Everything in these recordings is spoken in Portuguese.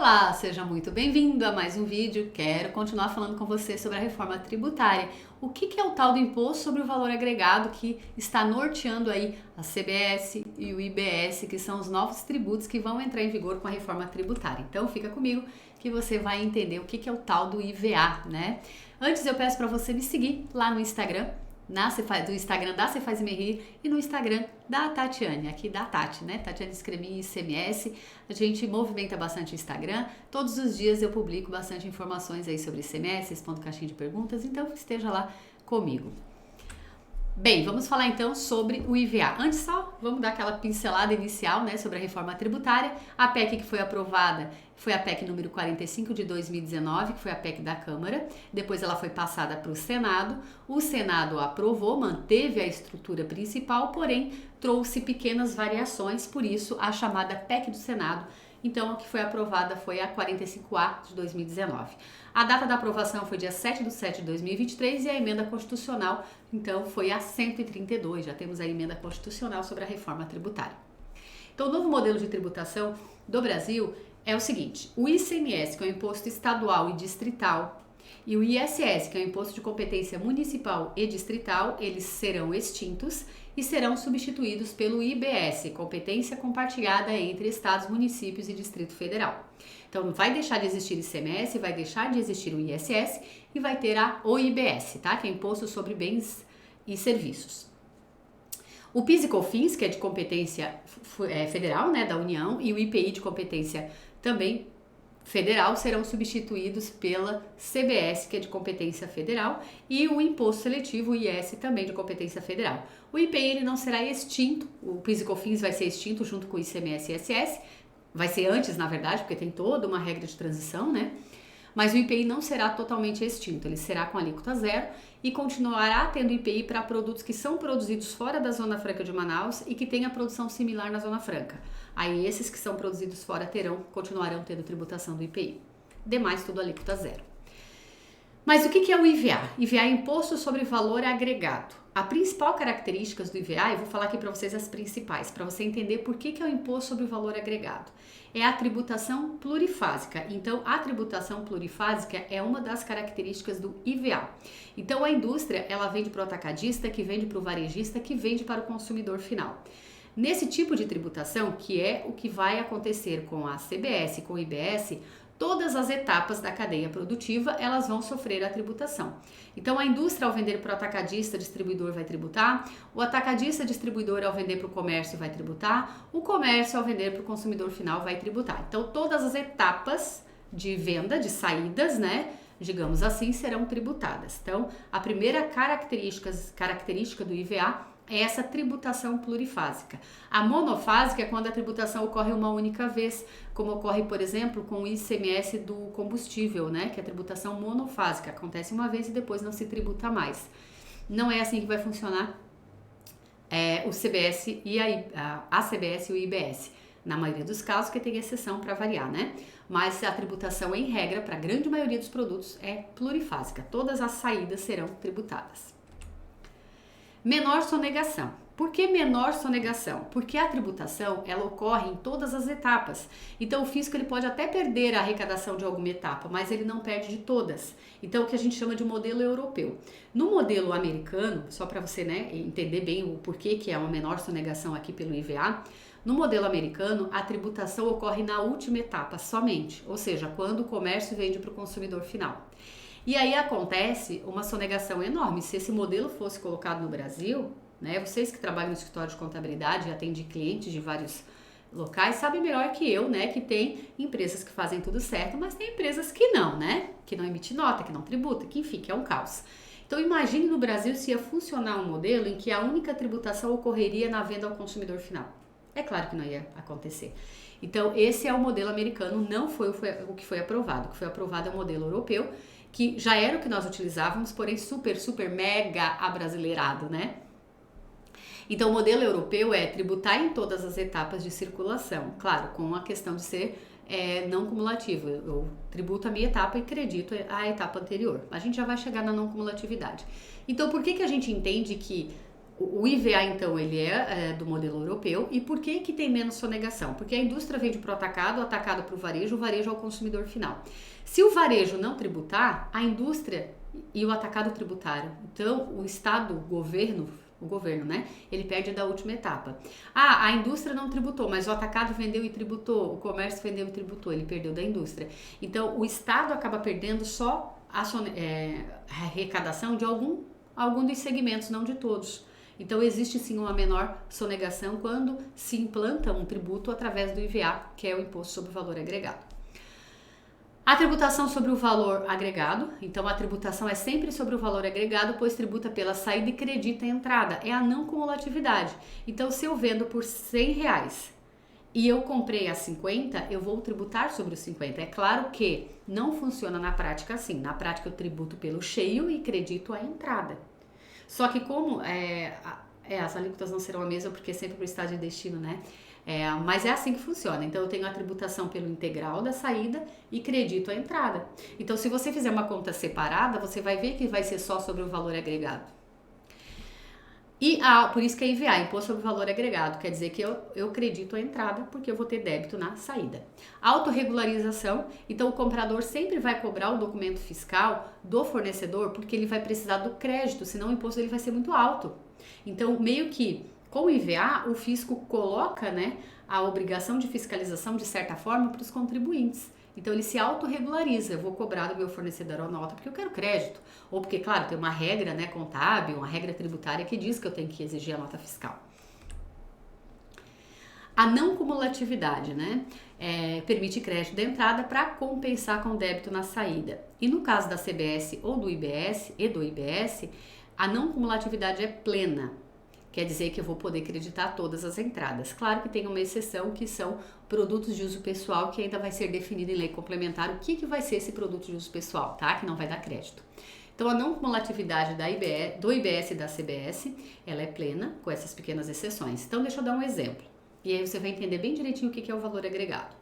Olá, seja muito bem-vindo a mais um vídeo. Quero continuar falando com você sobre a reforma tributária. O que é o tal do imposto sobre o valor agregado que está norteando aí a CBS e o IBS, que são os novos tributos que vão entrar em vigor com a reforma tributária. Então fica comigo que você vai entender o que é o tal do IVA, né? Antes eu peço para você me seguir lá no Instagram, do Instagram da Cê Faz Me Rir e no Instagram da Tatiane, aqui da Tati, né? Tatiane Escremin ICMS. A gente movimenta bastante o Instagram. Todos os dias eu publico bastante informações aí sobre ICMS, respondo caixinha de perguntas, então esteja lá comigo. Bem, vamos falar então sobre o IVA. Antes só, vamos dar aquela pincelada inicial, né, sobre a reforma tributária. A PEC que foi aprovada foi a PEC número 45 de 2019, que foi a PEC da Câmara. Depois ela foi passada para o Senado. O Senado aprovou, manteve a estrutura principal, porém trouxe pequenas variações, por isso a chamada PEC do Senado. Então, a que foi aprovada foi a 45A de 2019. A data da aprovação foi dia 7/7/2023 e a emenda constitucional, então, foi a 132. Já temos a emenda constitucional sobre a reforma tributária. Então, o novo modelo de tributação do Brasil é o seguinte: o ICMS, que é o imposto estadual e distrital, e o ISS, que é o imposto de competência municipal e distrital, eles serão extintos e serão substituídos pelo IBS, competência compartilhada entre estados, municípios e Distrito Federal. Então, vai deixar de existir ICMS, vai deixar de existir o ISS e vai ter o IBS, tá? Que é Imposto sobre Bens e Serviços. O PIS e COFINS, que é de competência federal, né, da União, e o IPI de competência também federal serão substituídos pela CBS, que é de competência federal, e o imposto seletivo, o IS, também de competência federal. O IPI ele não será extinto, o PIS e COFINS vai ser extinto junto com o ICMS e ISS, vai ser antes, na verdade, porque tem toda uma regra de transição, né? Mas o IPI não será totalmente extinto, ele será com alíquota zero e continuará tendo IPI para produtos que são produzidos fora da Zona Franca de Manaus e que têm a produção similar na Zona Franca. Aí esses que são produzidos fora continuarão tendo tributação do IPI. Demais tudo alíquota zero. Mas o que é o IVA? IVA é Imposto sobre Valor Agregado. A principal característica do IVA, eu vou falar aqui para vocês as principais, para você entender por que é o Imposto sobre Valor Agregado. É a tributação plurifásica. Então, a tributação plurifásica é uma das características do IVA. Então, a indústria, ela vende para o atacadista, que vende para o varejista, que vende para o consumidor final. Nesse tipo de tributação, que é o que vai acontecer com a CBS e com o IBS, todas as etapas da cadeia produtiva, elas vão sofrer a tributação. Então, a indústria, ao vender para o atacadista, distribuidor vai tributar, o atacadista, distribuidor, ao vender para o comércio, vai tributar, o comércio, ao vender para o consumidor final, vai tributar. Então, todas as etapas de venda, de saídas, né, digamos assim, serão tributadas. Então, a primeira característica do IVA é essa tributação plurifásica. A monofásica é quando a tributação ocorre uma única vez, como ocorre, por exemplo, com o ICMS do combustível, né? Que é a tributação monofásica, acontece uma vez e depois não se tributa mais. Não é assim que vai funcionar o CBS e a CBS e o IBS. Na maioria dos casos, que tem exceção para variar, né? Mas a tributação, em regra, para a grande maioria dos produtos, é plurifásica. Todas as saídas serão tributadas. Menor sonegação. Por que menor sonegação? Porque a tributação, ela ocorre em todas as etapas. Então, o fisco ele pode até perder a arrecadação de alguma etapa, mas ele não perde de todas. Então, o que a gente chama de modelo europeu. No modelo americano, só para você, né, entender bem o porquê que é uma menor sonegação aqui pelo IVA, no modelo americano, a tributação ocorre na última etapa somente, ou seja, quando o comércio vende para o consumidor final. E aí acontece uma sonegação enorme. Se esse modelo fosse colocado no Brasil, né, vocês que trabalham no escritório de contabilidade e atendem clientes de vários locais, sabem melhor que eu, né, que tem empresas que fazem tudo certo, mas tem empresas que não, né, que não emitem nota, que não tributa, que enfim, que é um caos. Então imagine no Brasil se ia funcionar um modelo em que a única tributação ocorreria na venda ao consumidor final. É claro que não ia acontecer. Então esse é o modelo americano, não foi o que foi aprovado. O que foi aprovado é o modelo europeu, que já era o que nós utilizávamos, porém super mega abrasileirado, né? Então, o modelo europeu é tributar em todas as etapas de circulação, claro, com a questão de ser não cumulativo. Eu tributo a minha etapa e credito a etapa anterior. A gente já vai chegar na não cumulatividade. Então, por que a gente entende que O IVA, então, ele é do modelo europeu. E por que que tem menos sonegação? Porque a indústria vende para o atacado para o varejo ao consumidor final. Se o varejo não tributar, a indústria e o atacado tributário. Então, o Estado, o governo, né? Ele perde da última etapa. A indústria não tributou, mas o atacado vendeu e tributou, o comércio vendeu e tributou, ele perdeu da indústria. Então, o Estado acaba perdendo só a arrecadação de algum dos segmentos, não de todos. Então, existe sim uma menor sonegação quando se implanta um tributo através do IVA, que é o Imposto sobre o Valor Agregado. A tributação sobre o valor agregado, então a tributação é sempre sobre o valor agregado, pois tributa pela saída e credita a entrada, é a não cumulatividade. Então, se eu vendo por R$100 e eu comprei a 50, eu vou tributar sobre os 50. É claro que não funciona na prática assim, na prática eu tributo pelo cheio e credito a entrada. Só que como as alíquotas não serão a mesma, porque é sempre para o estado de destino, né? Mas é assim que funciona. Então, eu tenho a tributação pelo integral da saída e credito a entrada. Então, se você fizer uma conta separada, você vai ver que vai ser só sobre o valor agregado. E por isso que é IVA, Imposto sobre o Valor Agregado, quer dizer que eu credito a entrada porque eu vou ter débito na saída. Autorregularização, então o comprador sempre vai cobrar o documento fiscal do fornecedor porque ele vai precisar do crédito, senão o imposto dele vai ser muito alto. Então, meio que com o IVA, o fisco coloca, né, a obrigação de fiscalização, de certa forma, para os contribuintes. Então, ele se autorregulariza. Eu vou cobrar do meu fornecedor a nota porque eu quero crédito. Ou porque, claro, tem uma regra, né, contábil, uma regra tributária que diz que eu tenho que exigir a nota fiscal. A não cumulatividade, né, permite crédito de entrada para compensar com o débito na saída. E no caso da CBS ou do IBS, a não cumulatividade é plena. Quer dizer que eu vou poder creditar todas as entradas. Claro que tem uma exceção que são produtos de uso pessoal, que ainda vai ser definido em lei complementar o que vai ser esse produto de uso pessoal, tá? Que não vai dar crédito. Então, a não cumulatividade do IBS e da CBS, ela é plena, com essas pequenas exceções. Então, deixa eu dar um exemplo. E aí você vai entender bem direitinho o que é o valor agregado.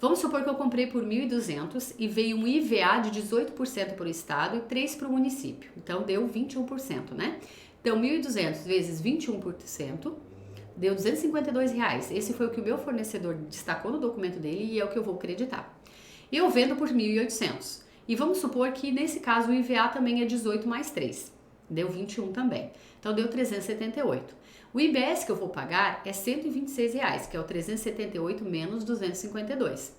Vamos supor que eu comprei por 1.200 e veio um IVA de 18% para o estado e 3% para o município. Então, deu 21%, né? Então, 1.200 vezes 21% deu R$252. Esse foi o que o meu fornecedor destacou no documento dele e é o que eu vou creditar. Eu vendo por 1.800. E vamos supor que, nesse caso, o IVA também é 18 mais 3. Deu 21 também. Então, deu 378. O IBS que eu vou pagar é R$126, que é o 378 menos 252.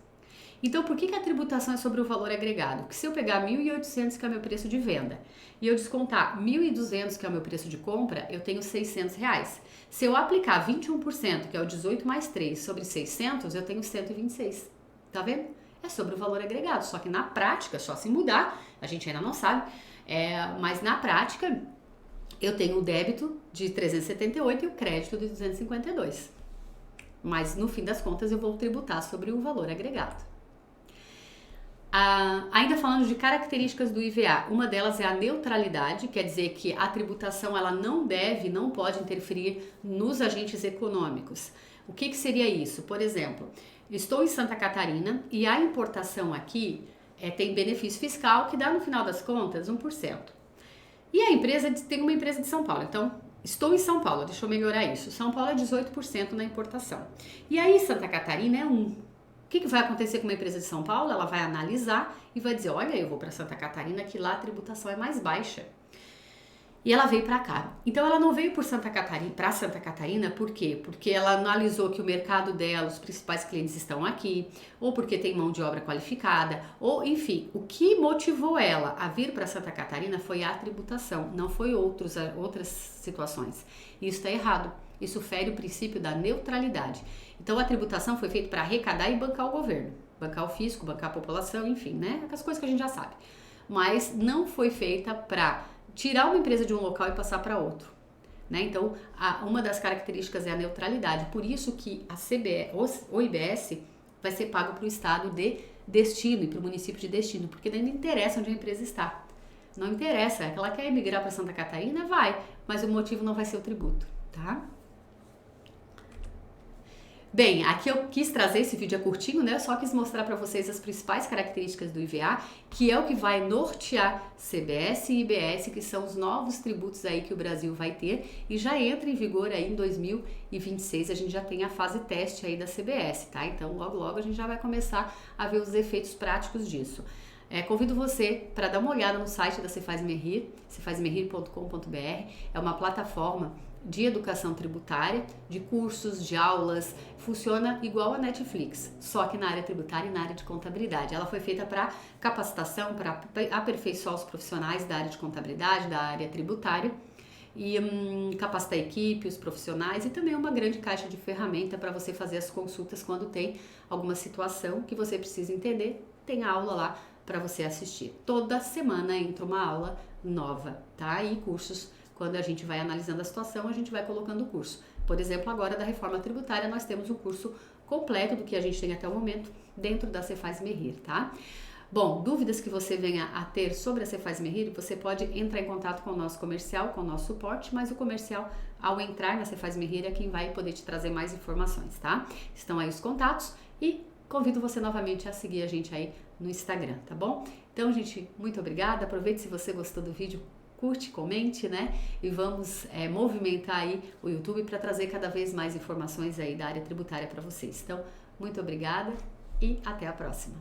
Então, por que a tributação é sobre o valor agregado? Porque se eu pegar 1.800, que é o meu preço de venda, e eu descontar 1.200, que é o meu preço de compra, eu tenho R$600. Se eu aplicar 21%, que é o 18 mais 3, sobre 600, eu tenho 126. Tá vendo? É sobre o valor agregado, só que na prática, só se mudar, a gente ainda não sabe, mas na prática, eu tenho o débito de 378 e o crédito de 252. Mas, no fim das contas, eu vou tributar sobre o valor agregado. Ainda falando de características do IVA, uma delas é a neutralidade, quer dizer que a tributação ela não pode interferir nos agentes econômicos. O que seria isso? Por exemplo, estou em Santa Catarina e a importação aqui tem benefício fiscal que dá no final das contas 1%. E a empresa tem uma empresa de São Paulo, então estou em São Paulo, deixa eu melhorar isso. São Paulo é 18% na importação. E aí Santa Catarina é 1%. O que vai acontecer com uma empresa de São Paulo? Ela vai analisar e vai dizer, olha, eu vou para Santa Catarina, que lá a tributação é mais baixa. E ela veio para cá. Então, ela não veio para Santa Catarina, por quê? Porque ela analisou que o mercado dela, os principais clientes estão aqui, ou porque tem mão de obra qualificada, ou enfim, o que motivou ela a vir para Santa Catarina foi a tributação, não foi outras situações. Isso está errado. Isso fere o princípio da neutralidade. Então, a tributação foi feita para arrecadar e bancar o governo, bancar o fisco, bancar a população, enfim, né? Aquelas coisas que a gente já sabe. Mas não foi feita para tirar uma empresa de um local e passar para outro, né? Então, uma das características é a neutralidade. Por isso que o IBS vai ser pago para o estado de destino e para o município de destino, porque não interessa onde a empresa está. Não interessa. Ela quer emigrar para Santa Catarina? Vai, mas o motivo não vai ser o tributo, tá? Bem, aqui eu quis trazer esse vídeo curtinho, né? Eu só quis mostrar para vocês as principais características do IVA, que é o que vai nortear CBS e IBS, que são os novos tributos aí que o Brasil vai ter e já entra em vigor aí em 2026. A gente já tem a fase teste aí da CBS, tá? Então, logo a gente já vai começar a ver os efeitos práticos disso. Convido você para dar uma olhada no site da Cefaz Merrir, cefazmerrir.com.br. É uma plataforma de educação tributária, de cursos, de aulas, funciona igual a Netflix, só que na área tributária e na área de contabilidade. Ela foi feita para capacitação, para aperfeiçoar os profissionais da área de contabilidade, da área tributária e capacitar a equipe, os profissionais e também uma grande caixa de ferramenta para você fazer as consultas quando tem alguma situação que você precisa entender. Tem a aula lá para você assistir. Toda semana entra uma aula nova, tá? E cursos. Quando a gente vai analisando a situação, a gente vai colocando o curso. Por exemplo, agora da reforma tributária, nós temos o curso completo do que a gente tem até o momento dentro da Cefaz Merrir, tá? Bom, dúvidas que você venha a ter sobre a Cefaz Merrir, você pode entrar em contato com o nosso comercial, com o nosso suporte, mas o comercial, ao entrar na Cefaz Merrir, é quem vai poder te trazer mais informações, tá? Estão aí os contatos e convido você novamente a seguir a gente aí no Instagram, tá bom? Então, gente, muito obrigada. Aproveite se você gostou do vídeo. Curte, comente, né? E vamos movimentar aí o YouTube para trazer cada vez mais informações aí da área tributária para vocês. Então, muito obrigada e até a próxima.